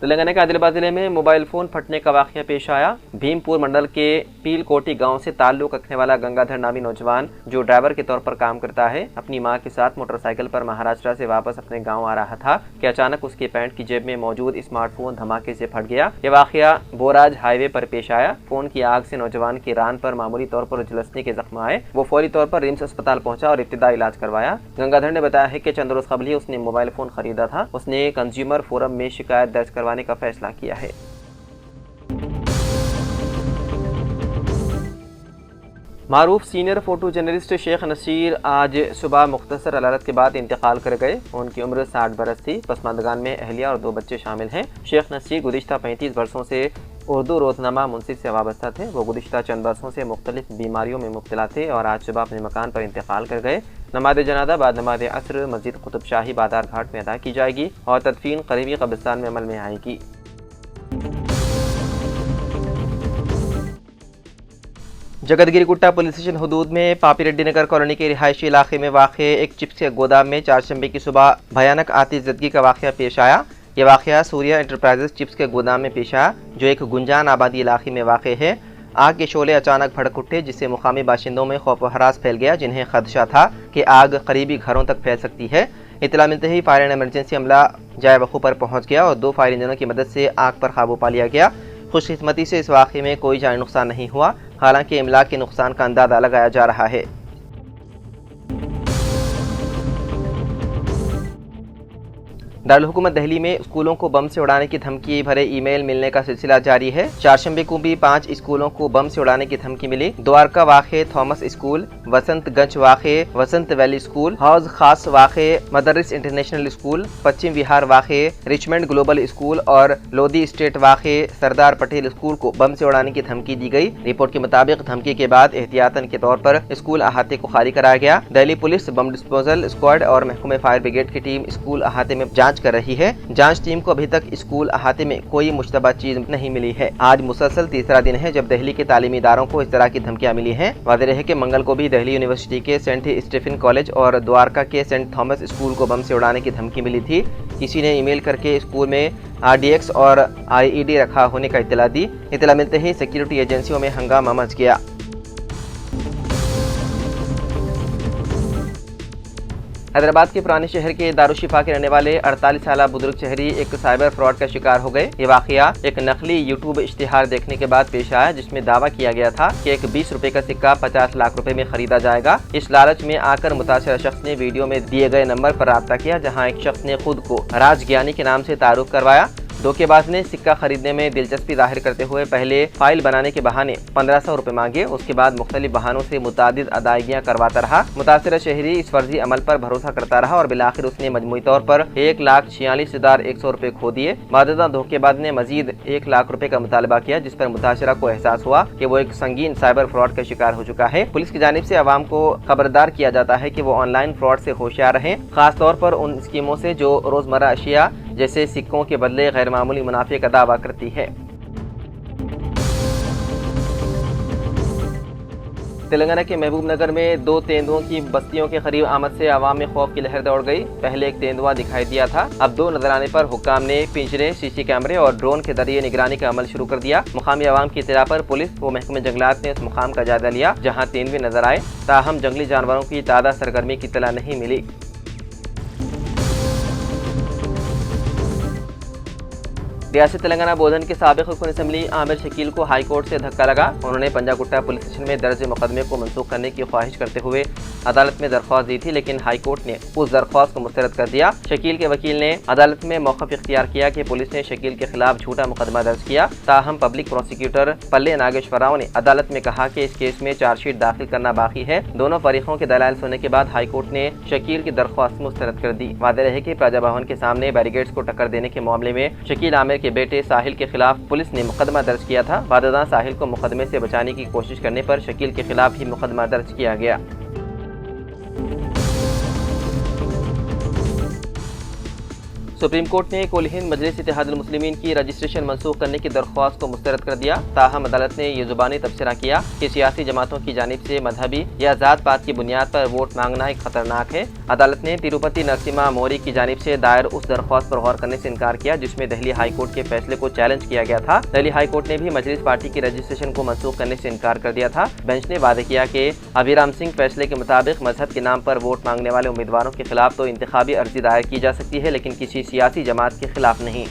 तेलंगाना के आदिलाबाद जिले में मोबाइल फोन फटने का वाकया पेश आया। भीमपुर मंडल के पीलकोटी गांव से ताल्लुक रखने वाला गंगाधर नामी नौजवान, जो ड्राइवर के तौर पर काम करता है, अपनी मां के साथ मोटरसाइकिल पर महाराष्ट्र से वापस अपने गांव आ रहा था कि अचानक उसके पैंट की जेब में मौजूद स्मार्टफोन धमाके से फट गया। यह वाकया बोराज हाईवे पर पेश आया। फोन की आग से नौजवान की रान पर मामूली तौर पर झुलसने के जख्म आए। वो फौरी तौर पर रिम्स अस्पताल पहुंचा और इब्तिदाई इलाज करवाया। गंगाधर ने बताया है कि चंद रोज कबल ही उसने मोबाइल फोन खरीदा था। उसने कंज्यूमर फोरम में शिकायत दर्ज करवाने का फैसला किया है। मारूफ senior photo journalist Sheikh Naseer आज सुबह मुख्तसर अदालत के बाद इंतकाल कर गए। उनकी उम्र 60 बरस थी। पसमानदगान में अहलिया और 2 बच्चे शामिल हैं। शेख नसीर गुज़िश्ता 35 बरसों से उर्दू रोजनामा मुंसिफ से वाबस्ता थे। वो गुज़िश्ता चंद बरसों से मुख्तलिफ बीमारियों में मुब्तला थे और आज सुबह अपने मकान पर इंतकाल कर गए। नमाज जनाजा बाद नमाज असर मस्जिद कुतुब शाही बाजार घाट में अदा की जाएगी और तदफीन करीबी कब्रिस्तान में अमल में आएगी। जगतगिरी गुट्टा पुलिस स्टेशन हदूद में पापी रेड्डी नगर कॉलोनी के रिहायशी इलाके में वाक़े एक चिप्स के गोदाम में चारशंबे की सुबह भयानक आतिशज़दगी का वाक़या पेश आया। यह वाक़या सूर्या एंटरप्राइजेस चिप्स के गोदाम में पेश आया, जो एक गुंजान आबादी इलाके में वाक़े है। आग के शोले अचानक भड़क उठे, जिससे मुकामी बाशिंदों में खौफ व हरास फैल गया, जिन्हें खदशा था कि आग करीबी घरों तक फैल सकती है। इत्तला मिलते ही फायर एंड इमरजेंसी अमला जाए वक़ू पर पहुँच गया और 2 फायर इंजनों की मदद से आग पर काबू पा लिया गया। खुशकिस्मती से इस वाक़े में कोई जानी नुकसान नहीं हुआ। हालांकि इमलाक के नुकसान का अंदाजा लगाया जा रहा है। दारुल हुकूमत दिल्ली में स्कूलों को बम से उड़ाने की धमकी भरे ईमेल मिलने का सिलसिला जारी है। चारशंबे को भी 5 स्कूलों को बम से उड़ाने की धमकी मिली। द्वारका वाक़े थॉमस स्कूल, वसंतगंज वाक़े वसंत वैली स्कूल, हौज खास वाक़े mothers international school, Paschim Vihar वाक़े रिचमंड ग्लोबल स्कूल और लोधी स्टेट वाक़े सरदार पटेल स्कूल को बम से उड़ाने की धमकी दी गई। रिपोर्ट के मुताबिक धमकी के बाद एहतियातन के तौर पर स्कूल अहाते को खाली कराया गया। Delhi police, bomb disposal squad और महकमे फायर ब्रिगेड की टीम स्कूल अहाते में जांच कर रही है। जांच टीम को अभी तक स्कूल अहाते में कोई मुश्तबा चीज नहीं मिली है। आज मुसलसल तीसरा दिन है जब दिल्ली के तालीमी इदारों को इस तरह की धमकियां मिली हैं। वाज़ेह है कि मंगल को भी दिल्ली यूनिवर्सिटी के सेंट स्टीफन कॉलेज और द्वारका के सेंट थॉमस स्कूल को बम से उड़ाने की धमकी मिली थी। किसी ने ईमेल करके स्कूल में RDX और IED रखा होने का इत्तला दी। इत्तला मिलते ही सिक्योरिटी एजेंसियों में हंगामा मच गया। हैदराबाद के पुराने शहर के दारुशिफा के रहने वाले 48 साल बुजुर्ग शहरी एक साइबर फ्रॉड का शिकार हो गए। ये वाकया एक नकली यूट्यूब इश्तिहार देखने के बाद पेश आया, जिसमें दावा किया गया था कि एक 20 रुपए का सिक्का 50 लाख रुपए में खरीदा जाएगा। इस लालच में आकर मुतासिर शख्स ने वीडियो में दिए गए नंबर पर राब्ता किया, जहाँ एक शख्स ने खुद को राजज्ञानी के नाम से तारुफ करवाया। धोखेबाज ने सिक्का खरीदने में दिलचस्पी जाहिर करते हुए पहले फाइल बनाने के बहाने 1500 रुपए मांगे। उसके बाद मुख्तलिफ बहानों से मुतादिद अदायगियां करवाता रहा। मुतासिर शहरी इस फर्जी अमल पर भरोसा करता रहा और बिलाखिर उसने मजमूई तौर पर 1,46,100 रुपए खो दिए। माददा धोखेबाज ने मजीद 1 लाख रुपए का मुतालबा किया, जिस पर मुतासिरा को एहसास हुआ कि वो एक संगीन साइबर फ्रॉड का शिकार हो चुका है। पुलिस की जानिब से अवाम को खबरदार किया जाता है कि वो ऑनलाइन फ्रॉड से होशियार रहें, खास तौर पर उन स्कीमों से जो रोजमर्रा अशिया जैसे सिक्कों के बदले गैर मामूली मुनाफे का दावा करती है। तेलंगाना के महबूब नगर में 2 तेंदुओं की बस्तियों के करीब आमद से आवाम में खौफ की लहर दौड़ गई। पहले एक तेंदुआ दिखाई दिया था, अब 2 नजर आने पर हुक्काम ने पिंजरे, CC कैमरे और ड्रोन के जरिए निगरानी का अमल शुरू कर दिया। मुकामी आवाम की इत्तला पर पुलिस व महकमे जंगलात ने उस मुकाम का जायजा लिया जहाँ तेंदुए नजर आए, ताहम जंगली जानवरों की ताज़ा सरगर्मी की इत्तला नहीं मिली। रियासत तेलंगाना बोधन के साबिक रुकन असम्बली आमिर शकील को हाई कोर्ट से धक्का लगा। उन्होंने पंजागुट्टा पुलिस स्टेशन में दर्ज मुकदमे को मनसूख करने की ख्वाहिश करते हुए अदालत में दरख्वास्त दी थी, लेकिन हाई कोर्ट ने उस दरख्वास्त को मुस्तरद कर दिया। शकील के वकील ने अदालत में मौक़िफ़ इख्तियार किया कि पुलिस ने शकील के खिलाफ झूठा मुकदमा दर्ज किया। ताहम पब्लिक प्रोसिक्यूटर पल्ले नागेश्वर राव ने अदालत में कहा कि इस केस में चार्जशीट दाखिल करना बाकी है। दोनों फरीकों के दलाइल सुनने के बाद हाई कोर्ट ने शकील की दरख्वास्त मुस्तरद कर दी। वाज़ेह है कि प्रजा भवन के सामने बैरिकेड्स को टक्कर देने के मामले में शकील आमिर के बेटे साहिल के खिलाफ पुलिस ने मुकदमा दर्ज किया था। बाद साहिल को मुकदमे से बचाने की कोशिश करने पर शकील के खिलाफ ही मुकदमा दर्ज किया गया। सुप्रीम कोर्ट ने कुल हिंद मजलिस इत्तेहादुल मुस्लिमीन की रजिस्ट्रेशन मंसूख करने की दरख्वास्त को मुस्तरद कर दिया। ताहम अदालत ने ये जुबानी तबसरा किया कि सियासी जमातों की जानिब से मजहबी या जात पात की बुनियाद पर वोट मांगना एक खतरनाक है। अदालत ने तिरुपति नरसिम्हा मौर्य की जानिब से दायर उस दरख्वास्त पर गौर करने से इनकार किया जिसमें दिल्ली हाई कोर्ट के फैसले को चैलेंज किया गया था। दिल्ली हाई कोर्ट ने भी मजलिस पार्टी की रजिस्ट्रेशन को मंसूख करने से इनकार कर दिया था। बेंच ने वादे किया कि अभिराम सिंह फैसले के मुताबिक मजहब के नाम पर वोट मांगने वाले उम्मीदवारों के खिलाफ तो इंतखाबी अर्जी दायर की जा सकती है, लेकिन किसी सियासी जमात के खिलाफ नहीं।